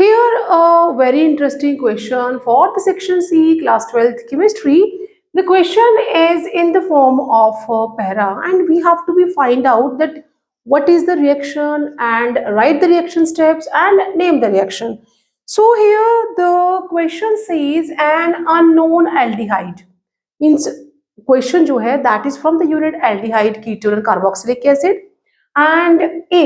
Here, a very interesting question for the section C, class 12th chemistry. The question is in the form of para, and we have to be find out that what is the reaction and write the reaction steps and name the reaction. So here the question says an unknown aldehyde means question जो है that is from the unit aldehyde, ketone and carboxylic acid, and A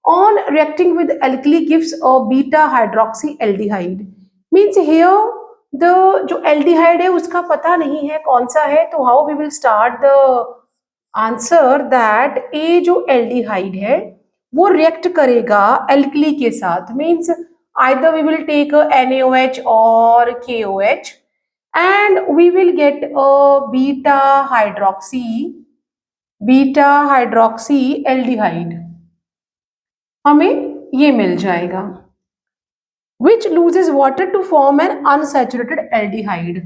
on reacting with alkali gives a beta hydroxyaldehyde means here the जो aldehyde है उसका पता नहीं है कौन सा है, तो how we will start the answer that A जो aldehyde है वो react करेगा alkali के साथ means either we will take a NaOH or KOH and we will get a beta hydroxyaldehyde हमें ये मिल जाएगा which loses water to form an unsaturated aldehyde।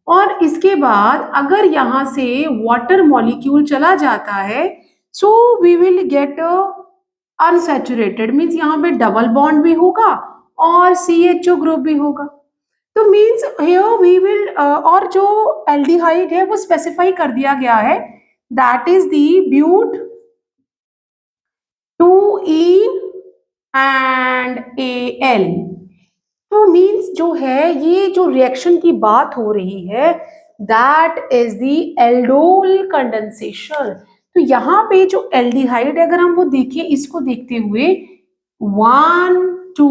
और इसके बाद अगर यहाँ से वाटर मॉलिक्यूल चला जाता है so we will get a unsaturated means यहाँ पे डबल बॉन्ड भी होगा और CHO ग्रुप भी होगा, तो मीन्स here we will और जो एल्डिहाइड है वो स्पेसिफाई कर दिया गया है दैट इज दी ब्यूट 2ene and Al। तो मीन्स जो है ये जो रिएक्शन की बात हो रही है that is the aldol condensation. तो यहाँ पे जो एल्डिहाइड अगर हम वो देखें इसको देखते हुए 1 2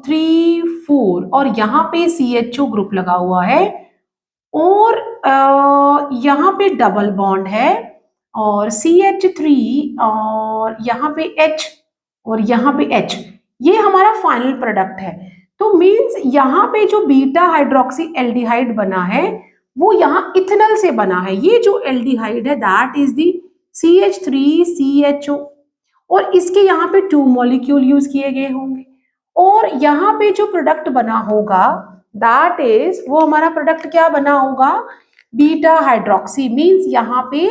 3 4 और यहाँ पे CHO ग्रुप लगा हुआ है और यहाँ पे डबल बॉन्ड है और CH3 और यहाँ पे H और यहाँ पे H, ये हमारा फाइनल प्रोडक्ट है। तो मीन्स यहाँ पे जो बीटा हाइड्रोक्सी एल्डिहाइड बना है वो यहाँ इथेनॉल से बना है। ये जो एल्डिहाइड है दैट इज दी CH3CHO और इसके यहाँ पे 2 मॉलिक्यूल यूज किए गए होंगे और यहाँ पे जो प्रोडक्ट बना होगा दैट इज वो हमारा प्रोडक्ट क्या बना होगा बीटा हाइड्रोक्सी मीन्स यहाँ पे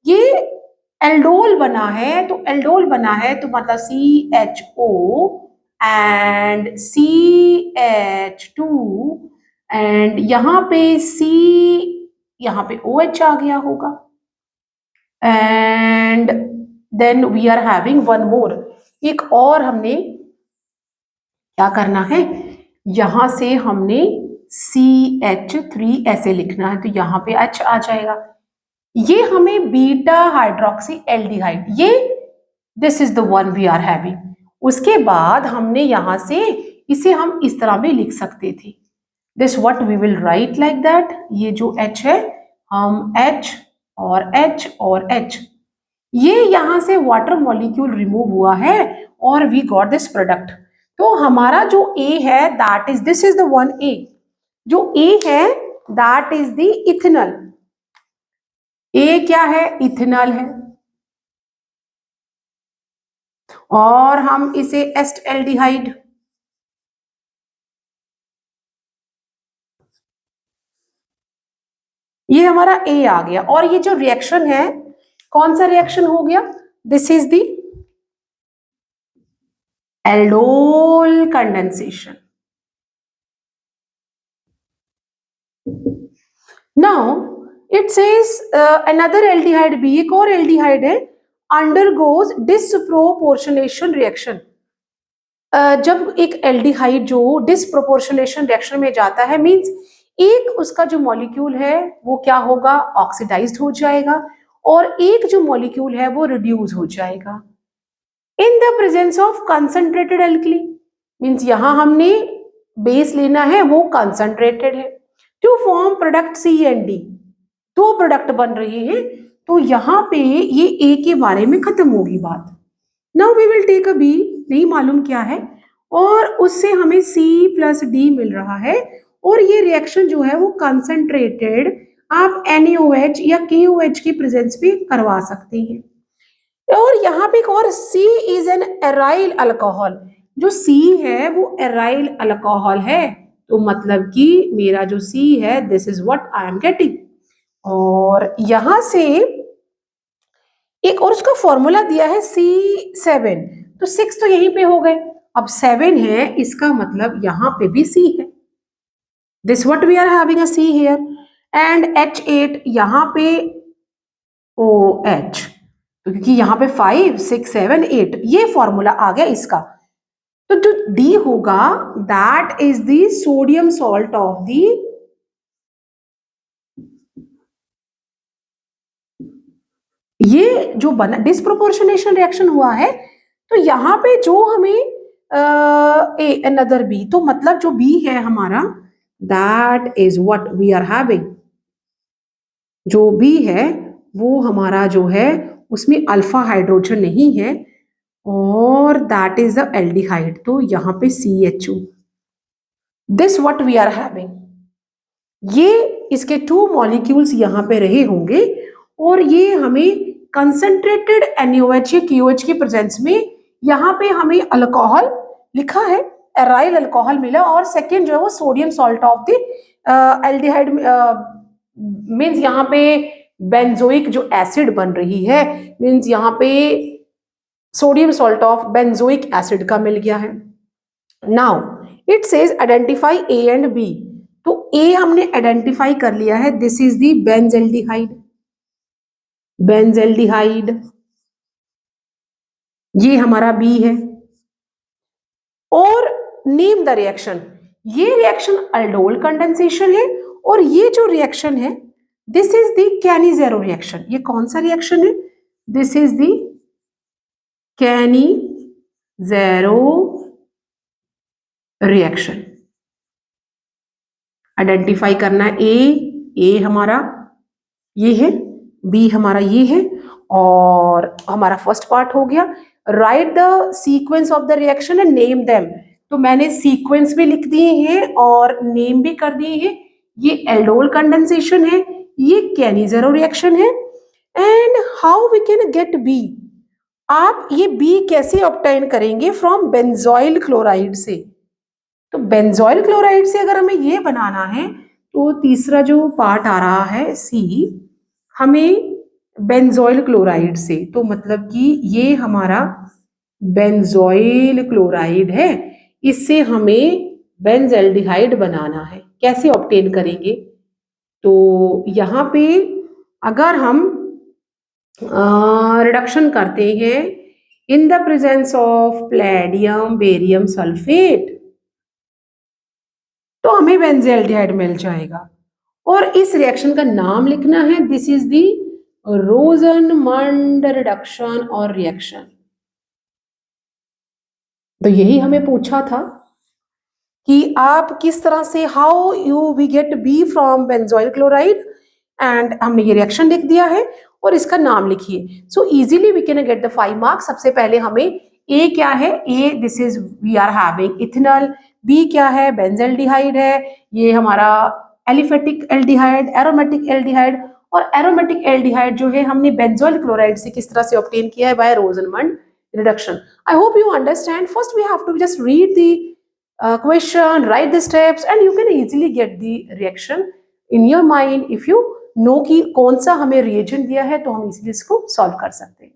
ये एल्डोल बना है, तो एल्डोल बना है तो मतलब CHO एंड CH2 एंड यहाँ पे यहाँ पे OH आ गया होगा and then we are having one more. एक और हमने क्या करना है, यहां से हमने CH3 ऐसे लिखना है तो यहाँ पे H आ जाएगा। ये हमें बीटा हाइड्रोक्सी एल्डिहाइड ये this is the one we are having. उसके बाद हमने यहां से इसे हम इस तरह भी लिख सकते थे this what we will write like that. ये जो H है हम H और H और H, ये यहां से वाटर मॉलिक्यूल रिमूव हुआ है और वी गॉट दिस प्रोडक्ट। तो हमारा जो A है that is this is the one A, जो A है that is the ethanol. A क्या है इथेनॉल है और हम इसे एस्टएल्डिहाइड, ये हमारा A आ गया और ये जो रिएक्शन है कौन सा रिएक्शन हो गया, this is the aldol condensation. Now it says another aldehyde B, एक और एल्डिहाइड है अंडरगोज डिसप्रोपोर्शनेशन रिएक्शन। जब एक एल्डिहाइड जो डिसप्रोपोर्शनेशन रिएक्शन में जाता है मींस एक उसका जो मॉलिक्यूल है वो क्या होगा ऑक्सीडाइज्ड हो जाएगा और एक जो मॉलिक्यूल है वो रिड्यूस हो जाएगा in the presence of concentrated alkali means यहां हमने बेस लेना है वो कंसंट्रेटेड है to form product C and D, 2 product बन रहे हैं। तो यहाँ पे ये A के बारे में खत्म होगी बात। Now we will take a B, नहीं मालूम क्या है और उससे हमें C प्लस D मिल रहा है और ये रिएक्शन जो है वो कंसंट्रेटेड आप NaOH या KOH की प्रेजेंस पे करवा सकते हैं। और यहाँ पे एक और C is an aryl alcohol, जो C है वो एराइल अल्कोहल है तो मतलब कि मेरा जो C है this is what I am getting. और यहां से एक और उसका फॉर्मूला दिया है C7, तो 6 तो यहीं पे हो गए अब 7 है, इसका मतलब यहाँ पे भी C है. This what we are having a C here. And H8 यहाँ पे OH, तो क्योंकि यहाँ पे 5, 6, 7, 8 ये फॉर्मूला आ गया इसका. तो जो D होगा that is the sodium salt of the, ये जो बना डिस्प्रोपोर्शनेशन रिएक्शन हुआ है, तो यहाँ पे जो हमें ए अनदर बी, तो मतलब जो बी है हमारा that is what we are having. जो बी है वो हमारा जो है उसमें अल्फा हाइड्रोजन नहीं है और दैट इज द एल्डिहाइड. तो यहाँ पे CHO. This what we are having. ये इसके 2 मॉलिक्यूल्स यहाँ पे रहे होंगे और ये हमें कंसंट्रेटेड NaOH या KOH के प्रेजेंस में यहाँ पे हमें अल्कोहल लिखा है, एराइल अल्कोहल मिला, और सेकेंड जो है वो sodium salt of the aldehyde means यहाँ पे बेंजोइक जो एसिड बन रही है, मीन्स यहाँ पे sodium salt of benzoic acid का मिल गया है. Now it says identify A and B. तो A हमने आइडेंटिफाई कर लिया है, this is the benzaldehyde. Benzaldehyde ये हमारा B है. और नेम द रिएक्शन. ये रिएक्शन अल्डोल कंडेंसेशन है और ये जो रिएक्शन है this is the Cannizzaro reaction. ये कौन सा रिएक्शन है? This is the Cannizzaro reaction. Identify करना है ए हमारा ये है, बी हमारा ये है, और हमारा फर्स्ट पार्ट हो गया. Right the sequence of the reaction and name them. तो मैंने सीक्वेंस भी लिख दिए हैं और नेम भी कर दिए हैं. ये एल्डोल कंडेंसेशन है, ये कैनिजेरो रिएक्शन है. And how we can get B. आप ये बी कैसे ऑब्टेन करेंगे? फ्रॉम बेंजोइल क्लोराइड से. तो बेंजोइल क्लोराइड से अगर हमें ये बनाना है तो तीसरा जो पार्ट आ रहा है C, हमें बेंजोइल क्लोराइड से, तो मतलब कि ये हमारा बेंजोइल क्लोराइड है, इससे हमें बेंजेल्डिहाइड बनाना है. कैसे ऑब्टेन करेंगे? तो यहाँ पे अगर हम रिडक्शन करते हैं इन the presence of Palladium barium sulphate, तो हमें बेंजेल्डिहाइड मिल जाएगा. और इस रिएक्शन का नाम लिखना है, दिस इज दी रोजनमंड रिडक्शन और रिएक्शन. तो यही हमें पूछा था कि आप किस तरह से how you we get B from benzoyl chloride, and हमने ये रिएक्शन लिख दिया है और इसका नाम लिखिए. So easily we can get the 5 marks. सबसे पहले हमें ए क्या है? A this is we are having ethanol. B क्या है? बेंजेल्डिहाइड है, ये हमारा एलिफेटिक एल्डिहाइड, एरोमेटिक एल्डिहाइड. और एरोमेटिक एल्डिहाइड जो है हमने बेंजोइल क्लोराइड से किस तरह से ऑब्टेन किया है? By Rosenmund reduction. I hope you understand. First we have to just read the question, write the steps, and you can easily get the reaction in your mind. If you know कि कौन सा हमें reagent दिया है तो हम easily इसको solve कर सकते हैं.